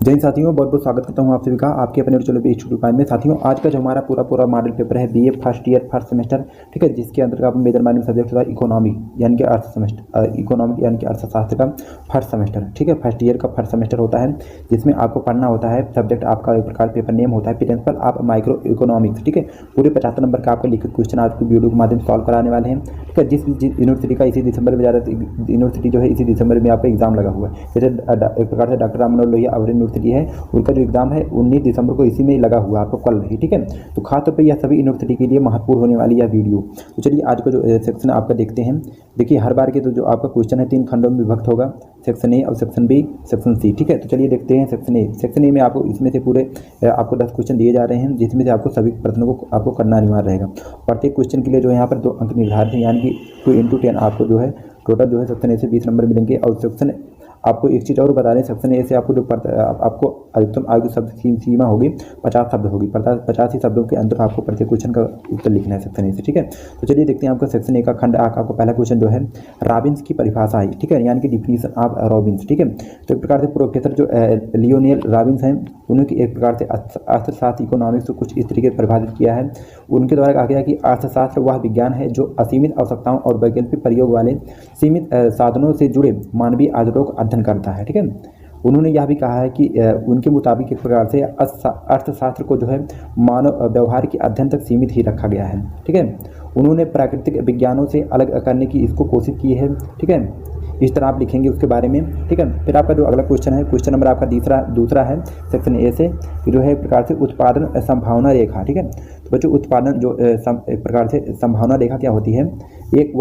जय हिंद साथियों, बहुत बहुत स्वागत करता हूं आप सभी का आपके अपने चलो भी इंस्टीट्यूट में। साथियों, आज का जो हमारा पूरा मॉडल पेपर है BA first year first semester, ठीक है, जिसके अंतर्गत मेजर माइनर सब्जेक्ट होता है इकोनॉमी यानी कि अर्थ सेमेस्टर, इकोनॉमिक यानी कि अर्थशास्त्र का फर्स्ट सेमेस्टर, ठीक है, फर्स्ट ईयर का फर्स्ट सेमेस्टर होता है, जिसमें आपको पढ़ना होता है। सब्जेक्ट आपका एक प्रकार पेपर नेम होता है प्रिंसिपल ऑफ माइक्रो इकोनॉमिक्स, ठीक है। पूरे 75 नंबर का आपका लिखित क्वेश्चन आज की वीडियो के माध्यम से सॉल्व कराने वाले हैं, ठीक है। जिस यूनिवर्सिटी का इसी दिसंबर में यूनिवर्सिटी जो है इसी दिसंबर में आपका एग्जाम लगा हुआ है, जैसे एक प्रकार से डॉक्टर राम मनोहर लोहिया अवर यूनिवर्सिटी है, उनका जो एग्जाम है 19 दिसंबर को इसी में लगा हुआ आपको कल ही, ठीक है। तो खासतौर पे यह सभी यूनिवर्सिटी के लिए महत्वपूर्ण होने वाली यह वीडियो। तो चलिए आज का जो सेक्शन आपका देखते हैं। देखिए, हर बार के तो जो आपका क्वेश्चन है 3 खंडों में विभक्त होगा, सेक्शन ए और सेक्शन बी, सेक्शन सी, ठीक है। तो चलिए देखते हैं सेक्शन ए। सेक्शन ए में आपको इसमें से पूरे आपको 10 क्वेश्चन दिए जा रहे हैं, जिसमें से आपको सभी प्रश्नों को आपको करना अनिवार्य रहेगा। प्रत्येक क्वेश्चन के लिए जो है यहाँ पर 2 अंक निर्धारित हैं, यानी कि 2 × 10 आपको जो है टोटल जो है सेक्शन ए से 20 नंबर मिलेंगे। और सेक्शन आपको एक चीज़ और बता दें, सेक्शन ए से आपको जो आपको अधिकतम आयु शब्द की सीमा होगी 50 शब्द होगी, 50 ही शब्दों के अंदर आपको प्रत्येक क्वेश्चन का उत्तर लिखना है सेक्शन ए से, ठीक है। तो चलिए देखते हैं आपका सेक्शन ए का खंड आपको पहला क्वेश्चन जो है रॉबिन्स की परिभाषा है, ठीक है, यानी कि डिफिनीशन ऑफ रॉबिन्स, ठीक है। तो एक प्रकार से प्रोफेसर जो लियोनेल रॉबिन्स हैं, उन्होंने एक प्रकार से अर्थशास्त्र इकोनॉमिक्स को कुछ इस तरीके से परिभाषित किया है। उनके द्वारा कहा गया कि अर्थशास्त्र वह विज्ञान है जो असीमित आवश्यकताओं और वैकल्पिक प्रयोग वाले सीमित साधनों से जुड़े मानवीय आदतों का अध्ययन करता है, ठीक है। उन्होंने यह भी कहा है कि उनके मुताबिक एक प्रकार से अर्थशास्त्र को जो है मानव व्यवहार के अध्ययन तक सीमित ही रखा गया है, ठीक है। उन्होंने प्राकृतिक विज्ञानों से अलग करने की इसको कोशिश की है, ठीक है। इस तरह आप लिखेंगे उसके बारे में, ठीक है। फिर आपका जो अगला क्वेश्चन है, क्वेश्चन नंबर आपका दूसरा है सेक्शन ए से, जो है एक प्रकार से उत्पादन संभावना रेखा, ठीक है। तो बच्चों, उत्पादन जो एक प्रकार से संभावना रेखा क्या होती है, एक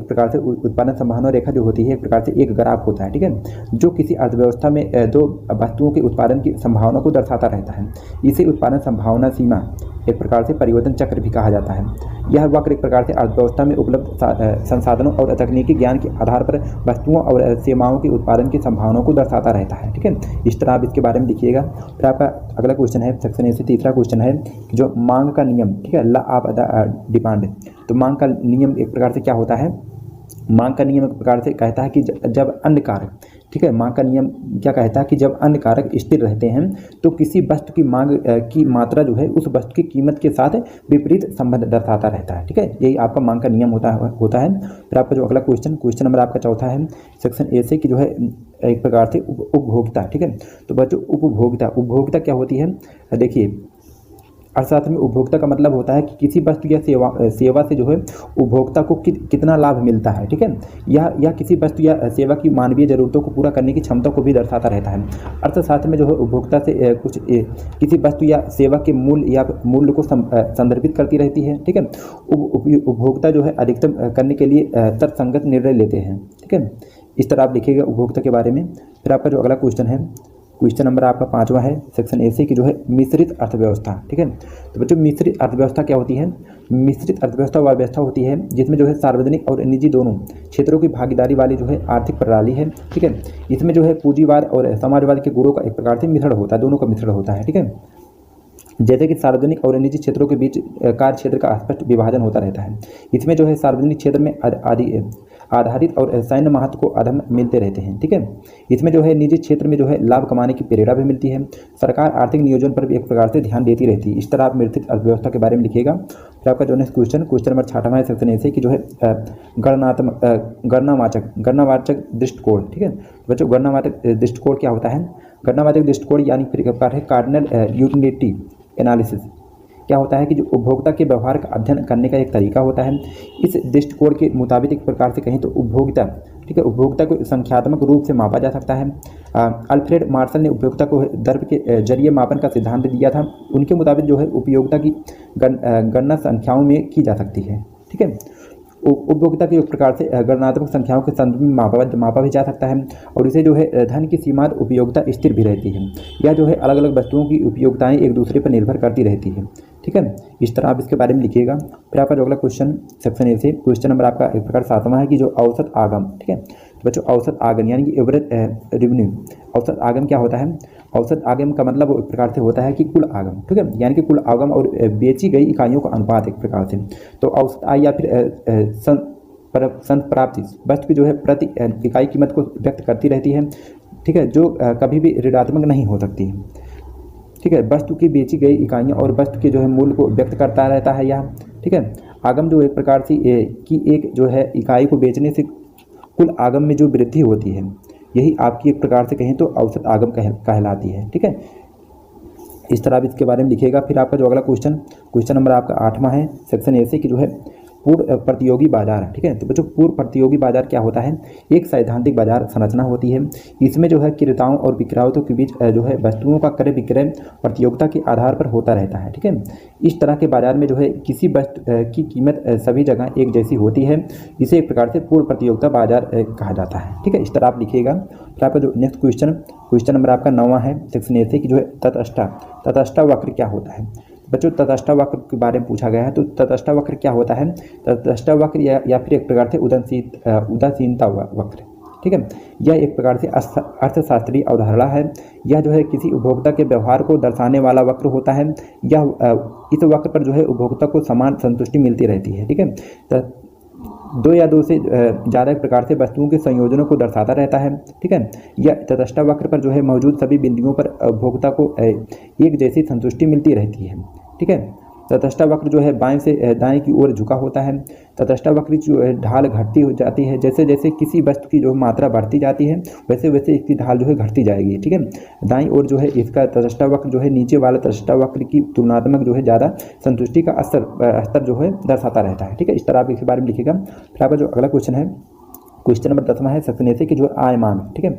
प्रकार से उत्पादन संभावना रेखा जो होती है एक प्रकार से एक ग्राफ होता है, ठीक है, जो किसी अर्थव्यवस्था में दो वस्तुओं के उत्पादन की संभावना को दर्शाता रहता है। इसे उत्पादन संभावना सीमा एक प्रकार से परिवर्तन चक्र भी कहा जाता है। यह वक्र एक प्रकार से अर्थव्यवस्था में उपलब्ध संसाधनों और तकनीकी ज्ञान के आधार पर वस्तुओं और सेवाओं के उत्पादन की संभावनाओं को दर्शाता रहता है, ठीक है। इस तरह आप इसके बारे में लिखिएगा। फिर आपका अगला क्वेश्चन है सेक्शन ए से तीसरा क्वेश्चन है जो मांग का नियम, ठीक है, लॉ ऑफ डिमांड। तो मांग का नियम एक प्रकार से क्या होता है, मांग का नियम एक प्रकार से कहता है कि जब अन्य कारक, ठीक है, मांग का नियम क्या कहता है कि जब अन्य कारक स्थिर रहते हैं तो किसी वस्तु की मांग की मात्रा जो है उस वस्तु की कीमत के साथ विपरीत संबंध दर्शाता रहता है, ठीक है। यही आपका मांग का नियम होता है। फिर आपका जो अगला क्वेश्चन नंबर आपका चौथा है सेक्शन ए से कि जो है एक प्रकार से उपभोक्ता, ठीक है। तो बच्चों, उपभोक्ता क्या होती है, देखिए अर्थशास्त्र में उपभोक्ता का मतलब होता है कि किसी वस्तु या सेवा से जो है उपभोक्ता को कितना लाभ मिलता है, ठीक है। यह किसी वस्तु या सेवा की मानवीय जरूरतों को पूरा करने की क्षमता को भी दर्शाता रहता है। अर्थशास्त्र में जो है उपभोक्ता से किसी वस्तु या सेवा के मूल्य को संदर्भित करती रहती है, ठीक है। उपभोक्ता जो है अधिकतम करने के लिए तर्कसंगत निर्णय लेते हैं, ठीक है। इस तरह आप लिखिएगा उपभोक्ता के बारे में। फिर आपका जो अगला क्वेश्चन है, क्वेश्चन नंबर आपका 5वां है सेक्शन ए से की जो है मिश्रित अर्थव्यवस्था, ठीक है। तो बच्चों, मिश्रित अर्थव्यवस्था क्या होती है, मिश्रित अर्थव्यवस्था वह व्यवस्था होती है जिसमें जो है सार्वजनिक और निजी दोनों क्षेत्रों की भागीदारी वाली जो है आर्थिक प्रणाली है, ठीक है। इसमें जो है पूंजीवाद और समाजवाद के गुणों का एक प्रकार से मिश्रण होता है, दोनों का मिश्रण होता है, ठीक है। जैसे कि सार्वजनिक और निजी क्षेत्रों के बीच कार्य क्षेत्र का स्पष्ट विभाजन होता रहता है। इसमें जो है सार्वजनिक क्षेत्र में आधारित और सैन्य महत्व को अधम मिलते रहते हैं, ठीक है। इसमें जो है निजी क्षेत्र में जो है लाभ कमाने की प्रेरणा भी मिलती है। सरकार आर्थिक नियोजन पर भी एक प्रकार से ध्यान देती रहती है। इस तरह आप मिश्रित अर्थव्यवस्था के बारे में लिखिएगा। फिर आपका जो नेक्स्ट क्वेश्चन नंबर 6वां है सेक्शन ए से कि जो है गणनावाचक दृष्टिकोण, ठीक है। बच्चों, गणनावाचक दृष्टिकोण क्या होता है, गणनावाचक दृष्टिकोण यानी फिर एक प्रकार है कार्डिनल यूटिलिटी एनालिसिस क्या होता है कि जो उपभोक्ता के व्यवहार का अध्ययन करने का एक तरीका होता है। इस दृष्टिकोण के मुताबिक एक प्रकार से कहें तो उपभोक्ता, ठीक है, उपभोक्ता को संख्यात्मक रूप से मापा जा सकता है। अल्फ्रेड मार्शल ने उपभोक्ता को दर्भ के जरिए मापन का सिद्धांत दिया था। उनके मुताबिक जो है उपभोक्ता की गणना संख्याओं में की जा सकती है, ठीक है। उपभोक्ता की एक प्रकार से गणनात्मक संख्याओं के संदर्भ में मापा भी जा सकता है, और इसे जो है धन की सीमांत उपयोगिता स्थिर भी रहती है। यह जो है अलग अलग वस्तुओं की उपयोगिताएं एक दूसरे पर निर्भर करती रहती है, ठीक है। इस तरह आप इसके बारे में लिखिएगा। फिर आपका जो अगला क्वेश्चन सेक्शन ए से क्वेश्चन नंबर आपका एक प्रकार 7वां है कि जो औसत आगम, ठीक है। तो बच्चों, औसत आगम यानी कि एवरेज रेवेन्यू, औसत आगम क्या होता है, औसत आगम का मतलब एक प्रकार से होता है कि कुल आगम, ठीक है, यानी कि कुल आगम और बेची गई इकाइयों का अनुपात एक प्रकार से। तो औसत आय या फिर संप्राप्ति वस्तु की जो है प्रति इकाई कीमत को व्यक्त करती रहती है। ठीक है, जो कभी भी ऋणात्मक नहीं हो सकती है। ठीक है, वस्तु की बेची गई इकाइयाँ और वस्तु के जो है मूल्य को व्यक्त करता रहता है यह। ठीक है, आगम जो एक प्रकार से की एक जो है इकाई को बेचने से कुल आगम में जो वृद्धि होती है, यही आपकी एक प्रकार से कहें तो औसत आगम कहलाती है। ठीक है, इस तरह आप इसके बारे में लिखिएगा। फिर आपका जो अगला क्वेश्चन नंबर आपका 8वां है सेक्शन ए से कि जो है पूर्ण प्रतियोगी बाजार। ठीक है, तो बच्चों पूर्ण प्रतियोगी बाजार क्या होता है? एक सैद्धांतिक बाजार संरचना होती है। इसमें जो है क्रेताओं और विक्रेताओं के बीच जो है वस्तुओं का क्रय विक्रय प्रतियोगिता के आधार पर होता रहता है। ठीक है, इस तरह के बाजार में जो है किसी वस्तु की कीमत सभी जगह एक जैसी होती है। इसे एक प्रकार से पूर्ण प्रतियोगिता बाजार कहा जाता है। ठीक है, इस तरह आप लिखिएगा। फिर आपका जो नेक्स्ट क्वेश्चन नंबर आपका 9वां है सेक्शन ए से कि जो है तटस्थ वक्र क्या होता है? बच्चों तटस्थ वक्र के बारे में पूछा गया है। तो तटस्थ वक्र क्या होता है? तटस्थ वक्र या फिर एक प्रकार से उदासीनता वक्र। ठीक है, यह एक प्रकार से अर्थशास्त्रीय अवधारणा है। यह जो है किसी उपभोक्ता के व्यवहार को दर्शाने वाला वक्र होता है। यह इस वक्र पर जो है उपभोक्ता को समान संतुष्टि मिलती रहती है। ठीक है, दो या दो से ज़्यादा प्रकार से वस्तुओं के संयोजनों को दर्शाता रहता है। ठीक है, यह तटस्थ वक्र पर जो है मौजूद सभी बिंदुओं पर उपभोक्ता को एक जैसी संतुष्टि मिलती रहती है। ठीक है, तटस्थ वक्र जो है बाएं से दाएं की ओर झुका होता है। तटस्थ वक्र की जो है ढाल घटती हो जाती है। जैसे जैसे किसी वस्तु की जो मात्रा बढ़ती जाती है वैसे वैसे इसकी ढाल जो है घटती जाएगी। ठीक है, दाईं ओर जो है इसका तटस्थ वक्र जो है नीचे वाले तटस्थ वक्र की तुलनात्मक जो है ज़्यादा संतुष्टि का स्तर जो है दर्शाता रहता है। ठीक है, इस तरह आप इसके बारे में लिखिएगा। फिर आपका जो अगला क्वेश्चन है क्वेश्चन नंबर 10वां है सेक्शन ए से कि जो आय मांग। ठीक है,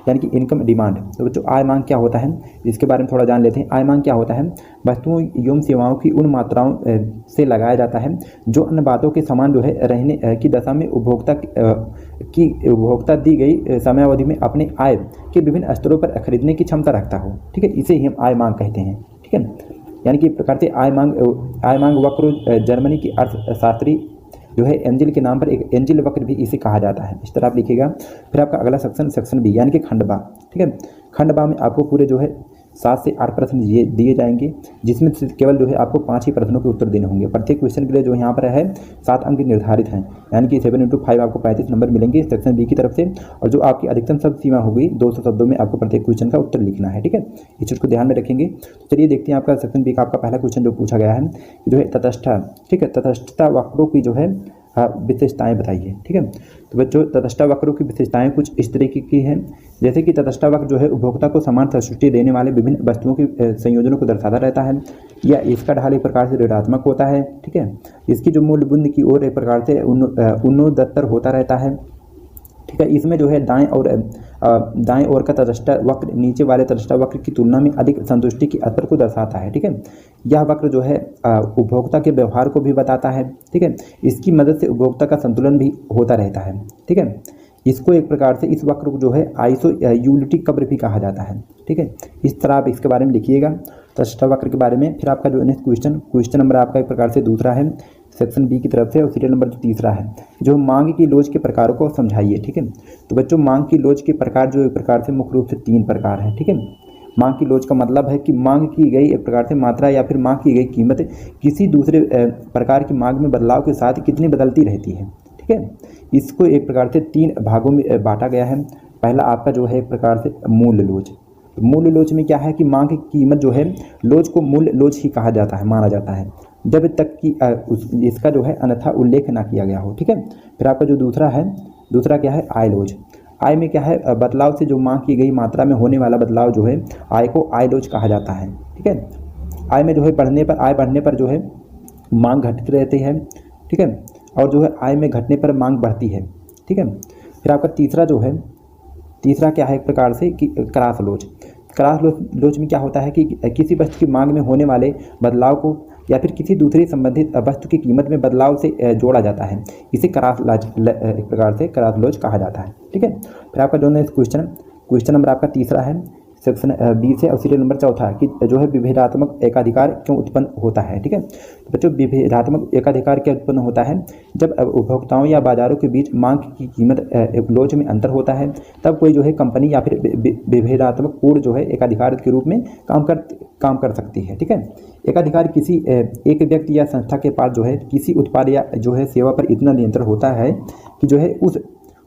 यानी कि इनकम डिमांड। तो बच्चों आय मांग क्या होता है इसके बारे में थोड़ा जान लेते हैं। आय मांग क्या होता है? वस्तुओं एवं सेवाओं की उन मात्राओं से लगाया जाता है जो अन्य बातों के समान जो है रहने की दशा में उपभोक्ता दी गई समयावधि में अपने आय के विभिन्न स्तरों पर खरीदने की क्षमता रखता हो। ठीक है, इसे ही हम आय मांग कहते हैं। ठीक है, यानी कि प्रकार से आय मांग वक्र जर्मनी की अर्थशास्त्री जो है एंजिल के नाम पर एक एंजिल वक्र भी इसे कहा जाता है। इस तरह आप लिखिएगा। फिर आपका अगला सेक्शन बी यानी कि खंड बा। ठीक है, खंड बा में आपको पूरे जो है 7 से 8 प्रश्न दिए जाएंगे, जिसमें से केवल जो है आपको 5 ही प्रश्नों के उत्तर देने होंगे। प्रत्येक क्वेश्चन के लिए जो यहाँ पर है 7 अंक निर्धारित हैं, यानी कि 7 × 5 आपको 35 नंबर मिलेंगे सेक्शन बी की तरफ से। और जो आपकी अधिकतम शब्द सीमा होगी 200 शब्दों में आपको प्रत्येक क्वेश्चन का उत्तर लिखना है। ठीक है, इस चीज़ को ध्यान में रखेंगे। तो चलिए देखते हैं आपका सेक्शन बी का आपका पहला क्वेश्चन जो पूछा गया है जो है तटस्थ। ठीक है, तटस्थता वक्रों की जो है विशेषताएं बताइए। ठीक है, तो बच्चों तटस्थ वक्रों की विशेषताएं कुछ इस तरीके की हैं, जैसे कि तटस्थ वक्र जो है उपभोक्ता को समान संतुष्टि देने वाले विभिन्न वस्तुओं के संयोजनों को दर्शाता रहता है, या इसका ढाल एक प्रकार से ऋणात्मक होता है। ठीक है, इसकी जो मूल्य बिंदु की ओर एक प्रकार से उन्नोत्तर होता रहता है। ठीक है, इसमें जो है दाएं ओर का तटस्थ वक्र नीचे वाले तटस्थ वक्र की तुलना में अधिक संतुष्टि के स्तर को दर्शाता है। ठीक है, यह वक्र जो है उपभोक्ता के व्यवहार को भी बताता है। ठीक है, इसकी मदद से उपभोक्ता का संतुलन भी होता रहता है। ठीक है, इसको एक प्रकार से इस वक्र को जो है आइसोयूलिटिक वक्र भी कहा जाता है। ठीक है, इस तरह आप इसके बारे में लिखिएगा तटस्थ वक्र के बारे में। फिर आपका जो नेक्स्ट क्वेश्चन नंबर आपका एक प्रकार से दूसरा है सेक्शन बी की तरफ से, और सीरियल नंबर जो तीसरा है जो मांग की लोच के प्रकारों को समझाइए। ठीक है, तो बच्चों मांग की लोच के प्रकार जो एक प्रकार से मुख्य रूप से 3 प्रकार हैं। ठीक है, मांग की लोच का मतलब है कि मांग की गई एक प्रकार से मात्रा या फिर मांग की गई कीमत किसी दूसरे प्रकार की मांग में बदलाव के साथ कितनी बदलती रहती है। ठीक है, इसको एक प्रकार से 3 भागों में बांटा गया है। पहला आपका जो है एक प्रकार से मूल्य लोच। मूल्य लोच में क्या है कि मांग की कीमत जो है लोच को मूल्य लोच ही कहा जाता है, माना जाता है, जब तक कि इसका जो है अन्यथा उल्लेख ना किया गया हो। ठीक है, फिर आपका जो दूसरा क्या है आय लोच। आय में क्या है बदलाव से जो मांग की गई मात्रा में होने वाला बदलाव जो है आय को आय लोच कहा जाता है। ठीक है, आय में जो है आय बढ़ने पर जो है मांग घटती रहती है। ठीक है, और जो है आय में घटने पर मांग बढ़ती है। ठीक है, फिर आपका तीसरा क्या है एक प्रकार से कि क्रॉस लोच में क्या होता है कि किसी वस्तु की मांग में होने वाले बदलाव को या फिर किसी दूसरी संबंधित वस्तु की कीमत में बदलाव से जोड़ा जाता है, इसे एक प्रकार से क्रॉस लोच कहा जाता है। ठीक है, फिर आपका जो नेक्स्ट क्वेश्चन नंबर आपका तीसरा है सेक्शन बी से, और सीरियल नंबर चौथा कि जो है विभेदात्मक एकाधिकार क्यों उत्पन्न होता है। ठीक है, तो बच्चों विभेदात्मक एकाधिकार क्या उत्पन्न होता है? जब उपभोक्ताओं या बाजारों के बीच मांग की कीमत लोच में अंतर होता है, तब कोई जो है कंपनी या फिर विभेदात्मक पूर्ण जो है एकाधिकार के रूप में काम कर सकती है। ठीक है, एकाधिकार किसी एक व्यक्ति या संस्था के पास जो है किसी उत्पाद या जो है सेवा पर इतना नियंत्रण होता है कि जो है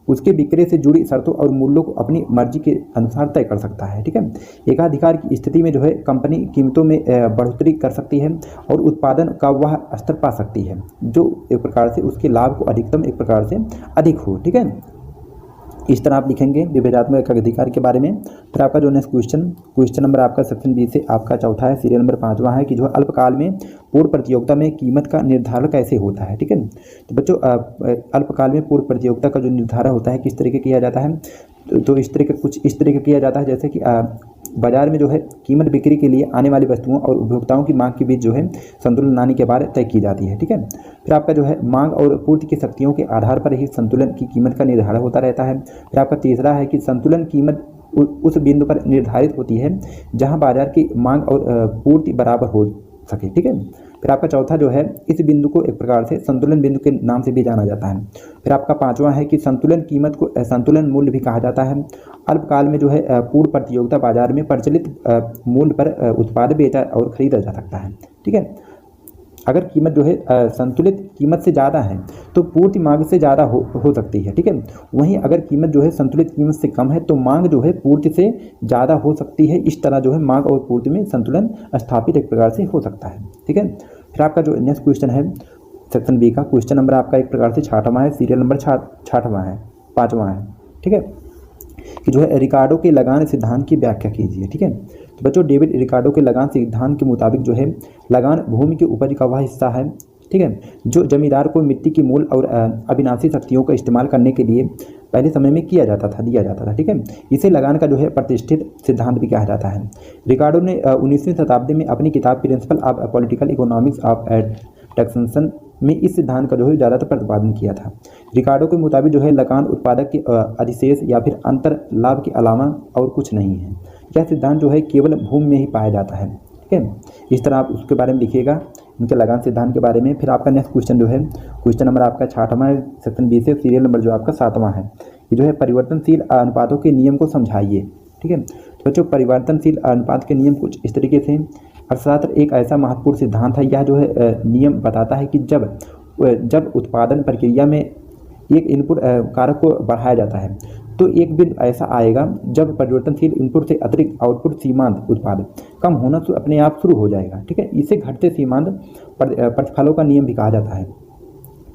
उसके विक्रय से जुड़ी शर्तों और मूल्यों को अपनी मर्जी के अनुसार तय कर सकता है। ठीक है, एकाधिकार की स्थिति में जो है कंपनी कीमतों में बढ़ोतरी कर सकती है और उत्पादन का वह स्तर पा सकती है जो एक प्रकार से उसके लाभ को अधिकतम एक प्रकार से अधिक हो। ठीक है, इस तरह आप लिखेंगे विभेदात्मक एकाधिकार के बारे में। फिर आपका जो नेक्स्ट क्वेश्चन नंबर आपका सेक्शन बी से आपका चौथा है, सीरियल नंबर 5वां है कि जो अल्पकाल में पूर्ण प्रतियोगिता में कीमत का निर्धारण कैसे होता है। ठीक है, तो बच्चों अल्पकाल में पूर्ण प्रतियोगिता का जो निर्धारण होता है किस तरीके किया जाता है, तो इस तरीके कुछ इस तरीके किया जाता है जैसे कि बाजार में जो है कीमत बिक्री के लिए आने वाली वस्तुओं और उपभोक्ताओं की मांग के बीच जो है संतुलन लाने के बाद तय की जाती है। ठीक है, फिर आपका जो है मांग और पूर्ति की शक्तियों के आधार पर ही संतुलन की कीमत का निर्धारण होता रहता है। फिर आपका तीसरा है कि संतुलन कीमत उस बिंदु पर निर्धारित होती है जहां बाजार की मांग और पूर्ति बराबर हो सके। ठीक है, फिर आपका चौथा जो है इस बिंदु को एक प्रकार से संतुलन बिंदु के नाम से भी जाना जाता है। फिर आपका पांचवा है कि संतुलन कीमत को संतुलन मूल्य भी कहा जाता है। अल्पकाल में जो है पूर्ण प्रतियोगिता बाजार में प्रचलित मूल्य पर उत्पाद बेचा और खरीदा जा सकता है। ठीक है, अगर कीमत जो है संतुलित कीमत से ज़्यादा है तो पूर्ति मांग से ज़्यादा हो सकती है। ठीक है, वहीं अगर कीमत जो है संतुलित कीमत से कम है तो मांग जो है पूर्ति से ज़्यादा हो सकती है। इस तरह जो है मांग और पूर्ति में संतुलन स्थापित एक प्रकार से हो सकता है। ठीक है, फिर आपका जो नेक्स्ट क्वेश्चन है सेक्शन बी का क्वेश्चन नंबर आपका एक प्रकार से 6वां है, सीरियल नंबर 6वां है, 5वां है। ठीक है, कि जो है रिकार्डो के लगान सिद्धांत की व्याख्या कीजिए। ठीक है, तो बच्चों डेविड रिकार्डो के लगान सिद्धांत के मुताबिक जो है लगान भूमि की उपज का वह हिस्सा है, ठीक है, जो जमींदार को मिट्टी की मूल और अविनाशी शक्तियों का इस्तेमाल करने के लिए पहले समय में दिया जाता था। ठीक है, इसे लगान का जो है प्रतिष्ठित सिद्धांत भी कहा जाता है। रिकार्डो ने 19वीं शताब्दी में अपनी किताब principle of political economics of taxation में इस सिद्धांत का जो है ज़्यादातर प्रतिपादन किया था। रिकार्डो के मुताबिक जो है लगान उत्पादक के अधिशेष या फिर अंतर लाभ के अलावा और कुछ नहीं है। यह सिद्धांत जो है केवल भूमि में ही पाया जाता है। ठीक है, इस तरह आप उसके बारे में लिखिएगा, इनके लगान सिद्धांत के बारे में। फिर आपका नेक्स्ट क्वेश्चन जो है क्वेश्चन नंबर आपका 6वां है, सेक्शन बी से, सीरियल नंबर जो आपका 7वां है, कि जो है परिवर्तनशील अनुपातों के नियम को समझाइए। ठीक है, तो बच्चों परिवर्तनशील अनुपात के नियम कुछ इस तरीके से, अर्थशास्त्र एक ऐसा महत्वपूर्ण सिद्धांत है, यह जो है नियम बताता है कि जब उत्पादन प्रक्रिया में एक इनपुट कारक को बढ़ाया जाता है तो एक बिंदु ऐसा आएगा जब परिवर्तनशील इनपुट से अतिरिक्त आउटपुट सीमांत उत्पाद कम होना तो अपने आप शुरू हो जाएगा। ठीक है, इसे घटते सीमांत प्रतिफलों का नियम भी कहा जाता है।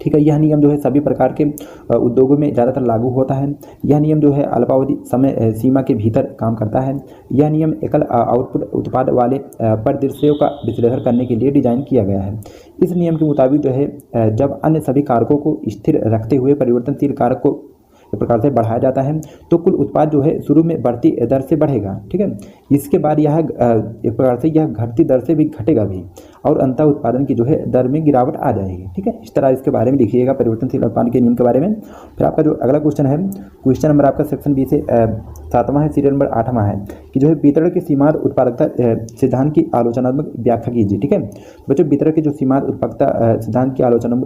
ठीक है, यह नियम जो है सभी प्रकार के उद्योगों में ज़्यादातर लागू होता है। यह नियम जो है अल्पावधि समय सीमा के भीतर काम करता है। यह नियम एकल आउटपुट उत्पाद वाले परिदृश्यों का विश्लेषण करने के लिए डिजाइन किया गया है। इस नियम के मुताबिक जो है जब अन्य सभी कारकों को स्थिर रखते हुए परिवर्तनशील कारक को एक प्रकार से बढ़ाया जाता है तो कुल उत्पाद जो है शुरू में बढ़ती दर से बढ़ेगा। ठीक है, इसके बाद यह एक प्रकार से यह घटती दर से भी घटेगा भी और अंतः उत्पादन की जो है दर में गिरावट आ जाएगी। ठीक है, इस तरह इसके बारे में लिखिएगा परिवर्तनशील अनुपात के नियम के बारे में। फिर आपका जो अगला क्वेश्चन है क्वेश्चन नंबर आपका सेक्शन बी से 7वां है, सीरियल नंबर 8वां है, कि जो है वितरण की सीमांत उत्पादकता सिद्धांत की आलोचनात्मक व्याख्या कीजिए। ठीक है, बच्चों वितरण की जो सीमांत उत्पादकता सिद्धांत की आलोचना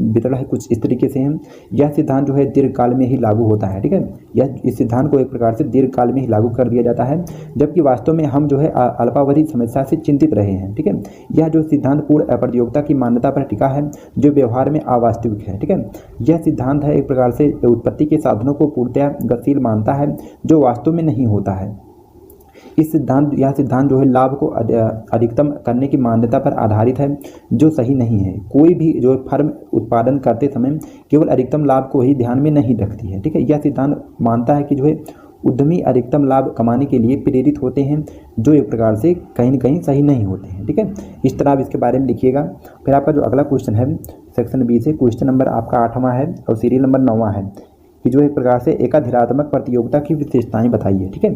वितरण है कुछ इस तरीके से है। यह सिद्धांत जो है दीर्घकाल में ही लागू होता है। ठीक है, यह इस सिद्धांत को एक प्रकार से दीर्घकाल में ही लागू कर दिया जाता है जबकि वास्तव में हम जो है अल्पावधि समस्या से चिंतित रहे हैं। ठीक है, यह जो सिद्धांत पूर्ण प्रतियोगिता की मान्यता पर टिका है जो व्यवहार में अवास्तविक है। ठीक है, यह सिद्धांत है एक प्रकार से उत्पत्ति के साधनों को पूर्णतया गतिशील मानता है जो वास्तव में नहीं होता है। यह सिद्धांत जो है लाभ को अधिकतम करने की मान्यता पर आधारित है जो सही नहीं है। कोई भी जो फर्म उत्पादन करते समय केवल अधिकतम लाभ को ही ध्यान में नहीं रखती है। ठीक है, यह सिद्धांत मानता है कि जो है उद्यमी अधिकतम लाभ कमाने के लिए प्रेरित होते हैं जो एक प्रकार से कहीं न कहीं सही नहीं होते हैं। ठीक है, इस तरह आप इसके बारे में लिखिएगा। फिर आपका जो अगला क्वेश्चन है सेक्शन बी से, क्वेश्चन नंबर आपका 8वां है और सीरियल नंबर 9वां है, कि जो एक प्रकार से एकाधिकारात्मक प्रतियोगिता की विशेषताएं बताइए। ठीक है,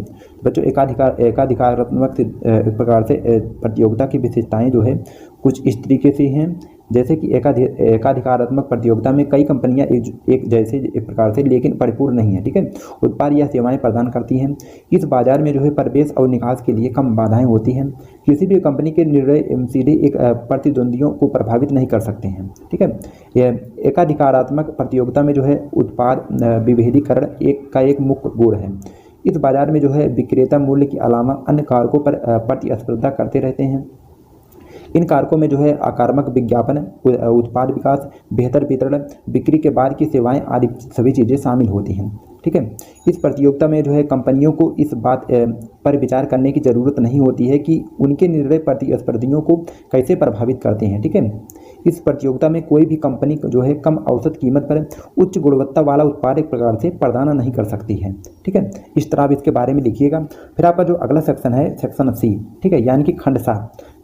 बच्चों एकाधिकारात्मक एक प्रकार से प्रतियोगिता की विशेषताएं जो है कुछ इस तरीके से हैं, जैसे कि एकाधिकारात्मक प्रतियोगिता में कई कंपनियां एक जैसे एक प्रकार से लेकिन परिपूर्ण नहीं है। ठीक है, उत्पाद या सेवाएं प्रदान करती हैं। इस बाजार में जो है प्रवेश और निकास के लिए कम बाधाएं होती हैं। किसी भी कंपनी के निर्णय सीधे एक प्रतिद्वंदियों को प्रभावित नहीं कर सकते हैं। ठीक है, एकाधिकारात्मक प्रतियोगिता में जो है उत्पाद विभेदीकरण एक मुख्य गुण है। इस बाजार में जो है विक्रेता मूल्य के अलावा अन्य कारकों पर प्रतिस्पर्धा करते रहते हैं। इन कारकों में जो है आक्रामक विज्ञापन, उत्पाद विकास, बेहतर वितरण, बिक्री के बाद की सेवाएं आदि सभी चीज़ें शामिल होती हैं। ठीक है, इस प्रतियोगिता में जो है कंपनियों को इस बात पर विचार करने की ज़रूरत नहीं होती है कि उनके निर्णय प्रतिस्पर्धियों को कैसे प्रभावित करते हैं। ठीक है, इस प्रतियोगिता में कोई भी कंपनी जो है कम औसत कीमत पर उच्च गुणवत्ता वाला उत्पाद एक प्रकार से प्रदान नहीं कर सकती है। ठीक है, इस तरह आप इसके बारे में लिखिएगा। फिर आपका जो अगला सेक्शन है सेक्शन सी, ठीक है, यानी कि खंड सा।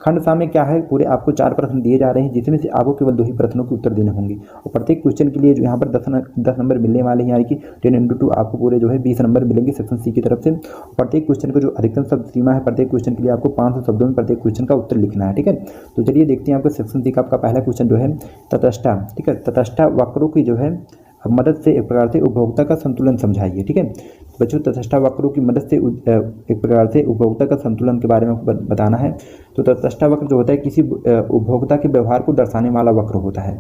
खंड सा में क्या है, पूरे आपको 4 प्रश्न दिए जा रहे हैं जिसमें से आपको केवल 2 ही प्रश्नों के उत्तर देने होंगे और प्रत्येक क्वेश्चन के लिए जो यहाँ पर 10 नंबर मिलने वाले हैं, यानी कि 10 × 2 आपको पूरे जो है 20 नंबर मिलेंगे सेक्शन सी की तरफ से। प्रत्येक क्वेश्चन को जो अधिकतम शब्द सीमा है, प्रत्येक क्वेश्चन के लिए आपको 500 शब्दों में प्रत्येक क्वेश्चन का उत्तर लिखना है। ठीक है, तो चलिए देखते हैं आपका सेक्शन सी का आपका पहला क्वेश्चन जो है तटस्था। ठीक है, तटस्था वक्रों की जो है मदद से एक प्रकार से उपभोक्ता का संतुलन समझाइए। ठीक है, तो बच्चों तटस्था वक्रों की मदद से एक प्रकार से उपभोक्ता का संतुलन के बारे में आपको बताना है। तो तटस्था वक्र जो होता है किसी उपभोक्ता के व्यवहार को दर्शाने वाला वक्र होता है।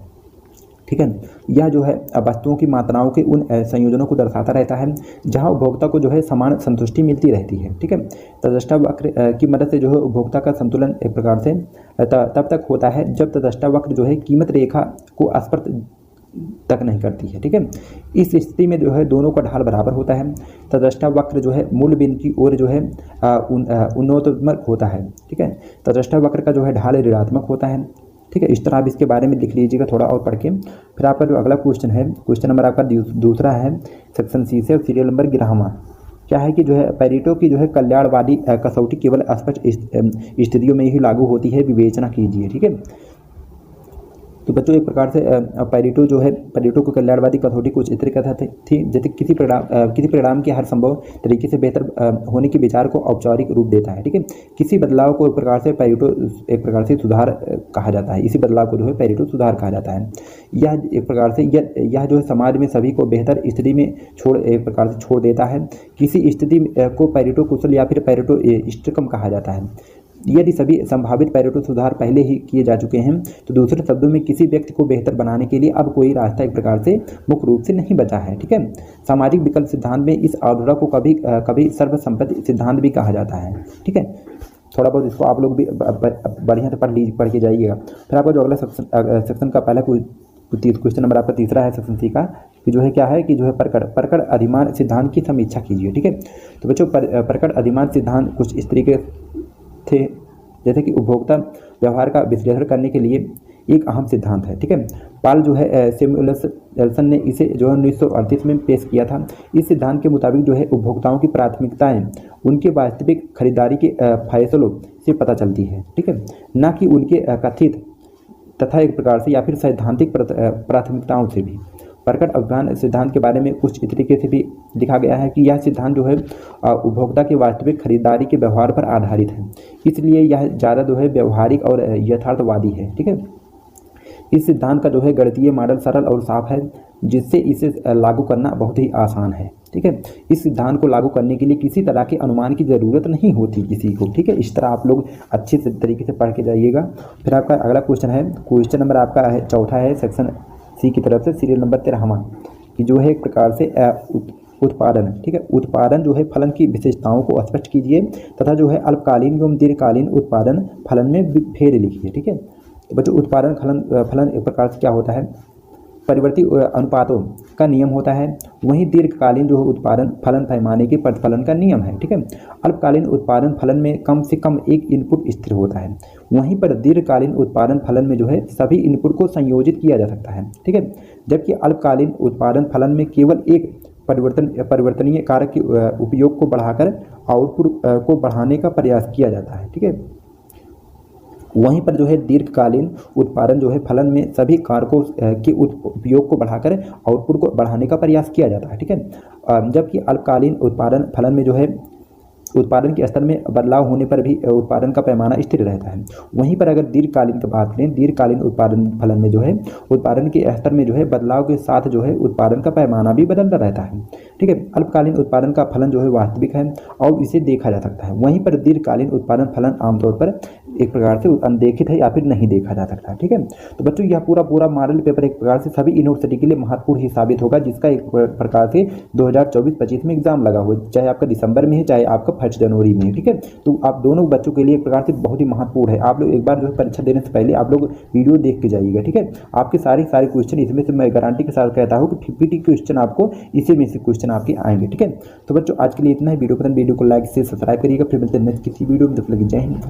ठीक है, यह जो है वस्तुओं की मात्राओं के उन संयोजनों को दर्शाता रहता है जहां उपभोक्ता को जो है समान संतुष्टि मिलती रहती है। ठीक है, तटस्था वक्र की मदद से जो है उपभोक्ता का संतुलन एक प्रकार से तब तक होता है जब तटस्था वक्र जो है कीमत रेखा को स्पर्श तक नहीं करती है। ठीक है, इस स्थिति में जो है दोनों का ढाल बराबर होता है। तटस्था वक्र जो है मूल बिंदु की ओर जो है उन्नतमक होता है। ठीक है, तटस्था वक्र का जो है ढाल ऋणात्मक होता है। ठीक है, इस तरह आप इसके बारे में लिख लीजिएगा थोड़ा और पढ़ के। फिर आपका जो अगला क्वेश्चन है, क्वेश्चन नंबर आपका दूसरा है सेक्शन सी से, सीरियल नंबर 11वां। क्या है कि जो है पेरेटो की जो है कल्याणवादी कसौटी केवल स्पष्ट स्थितियों में ही लागू होती है, विवेचना कीजिए। ठीक है, तो बच्चों एक प्रकार से पेरेटो जो है पेरेटो को कल्याणवादी कसौटी कुछ इस तरीके से थी जैसे किसी परिणाम के हर संभव तरीके से बेहतर होने के विचार को औपचारिक रूप देता है। ठीक है, किसी बदलाव को एक प्रकार से पेरेटो एक प्रकार से सुधार कहा जाता है। इसी बदलाव को जो है पेरेटो सुधार कहा जाता है। यह एक प्रकार से यह जो है समाज में सभी को बेहतर स्थिति में एक प्रकार से छोड़ देता है। किसी स्थिति को पेरेटो कुशल या फिर पेरेटो इष्टतम कहा जाता है। यदि सभी संभावित पेरेटो सुधार पहले ही किए जा चुके हैं तो दूसरे शब्दों में किसी व्यक्ति को बेहतर बनाने के लिए अब कोई रास्ता एक प्रकार से मुख्य रूप से नहीं बचा है। ठीक है, सामाजिक विकल्प सिद्धांत में इस अवधारणा को कभी कभी सर्वसम्मति सिद्धांत भी कहा जाता है। ठीक है, थोड़ा बहुत इसको आप लोग भी बढ़िया से पढ़ के जाइएगा। फिर आपका जो अगला सेक्शन का पहला क्वेश्चन नंबर आपका तीसरा है सेक्शन सी का, कि जो है क्या है कि जो है प्रकट अधिमान सिद्धांत की समीक्षा कीजिए। ठीक है, तो बच्चों प्रकट अधिमान सिद्धांत कुछ इस तरीके थे जैसे कि उपभोक्ता व्यवहार का विश्लेषण करने के लिए एक अहम सिद्धांत है। ठीक है, पाल जो है सैमुएल्सन ने इसे जो है 1938 में पेश किया था। इस सिद्धांत के मुताबिक जो है उपभोक्ताओं की प्राथमिकताएं उनके वास्तविक खरीदारी के फैसलों से पता चलती है। ठीक है, ना कि उनके कथित तथा एक प्रकार से या फिर सैद्धांतिक प्राथमिकताओं से भी। प्रकट अभिमान सिद्धांत के बारे में कुछ इस तरीके से भी लिखा गया है कि यह सिद्धांत जो है उपभोक्ता के वास्तविक खरीदारी के व्यवहार पर आधारित है, इसलिए यह ज़्यादा जो है व्यवहारिक और यथार्थवादी है। ठीक है, इस सिद्धांत का जो है गणितीय मॉडल सरल और साफ है जिससे इसे लागू करना बहुत ही आसान है। ठीक है, इस सिद्धांत को लागू करने के लिए किसी तरह के अनुमान की ज़रूरत नहीं होती किसी को। ठीक है, इस तरह आप लोग अच्छे से तरीके से पढ़ के जाइएगा। फिर आपका अगला क्वेश्चन है, क्वेश्चन नंबर आपका है चौथा है सेक्शन सी की तरफ से, सीरियल नंबर 13वां, कि जो है एक प्रकार से उत्पादन। ठीक है, उत्पादन जो है फलन की विशेषताओं को स्पष्ट कीजिए तथा जो है अल्पकालीन एवं दीर्घकालीन उत्पादन फलन में भेद लिखिए। ठीक है, तो बच्चों उत्पादन फलन एक प्रकार से क्या होता है, परिवर्ती अनुपातों का नियम होता है। वहीं दीर्घकालीन जो उत्पादन फलन पैमाने के प्रतिफलन का नियम है। ठीक है, अल्पकालीन उत्पादन फलन में कम से कम एक इनपुट स्थिर होता है, वहीं पर दीर्घकालीन उत्पादन फलन में जो है सभी इनपुट को संयोजित किया जा सकता है। ठीक है, जबकि अल्पकालीन उत्पादन फलन में केवल एक परिवर्तनीय कारक के उपयोग को बढ़ाकर आउटपुट को बढ़ाने का प्रयास किया जाता है। ठीक है, वहीं पर जो है दीर्घकालीन उत्पादन जो है फलन में सभी कारकों के उपयोग को बढ़ाकर आउटपुट को बढ़ाने का प्रयास किया जाता है। ठीक है, जबकि अल्पकालीन उत्पादन फलन में जो है उत्पादन के स्तर में बदलाव होने पर भी उत्पादन का पैमाना स्थिर रहता है। वहीं पर अगर दीर्घकालीन की बात करें, दीर्घकालीन उत्पादन फलन में जो है उत्पादन के स्तर में जो है बदलाव के साथ जो है उत्पादन का पैमाना भी बदलता रहता है। ठीक है। अल्पकालीन उत्पादन का फलन जो है वास्तविक है और इसे देखा जा सकता है, वहीं पर दीर्घकालीन उत्पादन फलन आमतौर पर एक प्रकार से अनदेखित है या फिर नहीं देखा जा सकता है। ठीक है, तो बच्चों यह पूरा मॉडल पेपर एक प्रकार से सभी यूनिवर्सिटी के लिए महत्वपूर्ण ही साबित होगा, जिसका एक प्रकार से 2024-25 में एग्जाम लगा हो, चाहे आपका दिसंबर में है चाहे आपका 1 जनवरी में है। ठीक है, तो आप दोनों बच्चों के लिए एक प्रकार से बहुत ही महत्वपूर्ण है। आप लोग एक बार जो है परीक्षा देने से पहले आप लोग वीडियो देख के जाइएगा। ठीक है, आपके सारे क्वेश्चन इसमें से मैं गारंटी के साथ कहता हूँ कि 50 क्वेश्चन आपको इसी में से क्वेश्चन आपके आएंगे। ठीक है, तो बच्चों आज के लिए इतना ही। वीडियो पसंद वीडियो को लाइक से सब्सक्राइब करिएगा। फिर मिलते हैं नेक्स्ट किसी वीडियो में, तब तक जय हिंद।